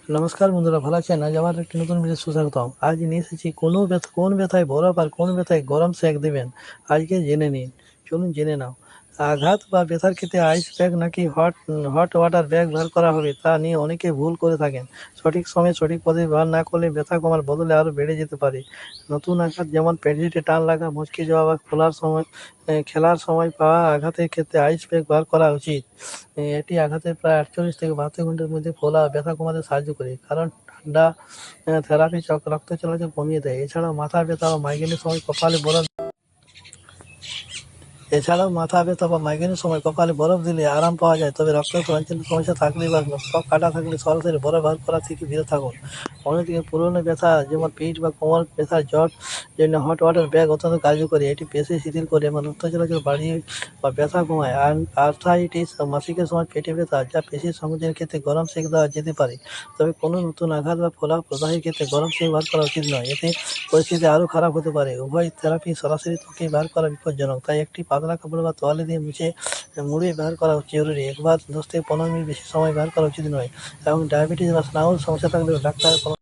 নমস্কার বন্ধুরা, ভালো আছেন? আজ আমার একটি নতুন ভিডিও সুস্বাগতম। আজ নিয়ে এসেছি কোন ব্যথায় বরফ আর কোন ব্যথায় গরম সেঁক দেবেন আজকে জেনে নিন। চলুন জেনে নাও। আঘাত বা ব্যথার ক্ষেত্রে আইস প্যাক নাকি হট ওয়াটার ব্যাগ ব্যবহার করা হবে তা নিয়ে অনেকে ভুল করে থাকেন। সঠিক সময়ে সঠিক পদ্ধতি ব্যবহার না করলে ব্যথা কমার বদলে আরও বেড়ে যেতে পারে। নতুন আঘাত যেমন পেটে টান লাগা, মুচকে যাওয়া বা খেলার সময় পাওয়া আঘাতের ক্ষেত্রে আইস প্যাক ব্যবহার করা উচিত। এটি আঘাতের প্রায় 48 থেকে 72 ঘন্টার মধ্যে ফোলা ব্যথা কমাতে সাহায্য করে, কারণ ঠান্ডা থেরাপি রক্ত চলাচল কমিয়ে দেয়। এছাড়াও মাথা ব্যথা বা মাইগ্রেনের সময় কপালে বরফ দিলে আরাম পাওয়া যায়, তবে রক্ত সঞ্চালনের সমস্যা থাকলে বা ত্বক কাটা থাকলে সরাসরি বরফ ব্যবহার করা থেকে বিরত থাকুন। অন্যদিকে পুরনো ব্যথা যেমন পিঠ বা কোমর ব্যথার জন্য হট ওয়াটার ব্যাগ অত্যন্ত কার্যকরী। এটি পেশি শিথিল করে এবং রক্ত চলাচল বাড়িয়ে বা ব্যথা কমায়। আর্থ্রাইটিস বা মাসিকের সময় পেটে ব্যথা যা পেশির সংকোচনের ক্ষেত্রে গরম সেঁক দেওয়া যেতে পারে, তবে কোনো নতুন আঘাত বা ফোলা প্রদাহের ক্ষেত্রে গরম সেঁক ব্যবহার করা উচিত নয়। এতে পরিস্থিতি আরও খারাপ হতে পারে। উভয় থেরাপি সরাসরি ত্বকে ব্যবহার করা বিপজ্জনক, তাই একটি পাতলা কাপড় বা তোয়ালে দিয়ে মুড়িয়ে ব্যবহার করা জরুরি। একবার 10 থেকে 15 মিনিট বেশি সময় ব্যবহার করা উচিত নয় এবং ডায়াবেটিস বা স্নায়ুর সমস্যা থাকলেও ডাক্তারের পরামর্শ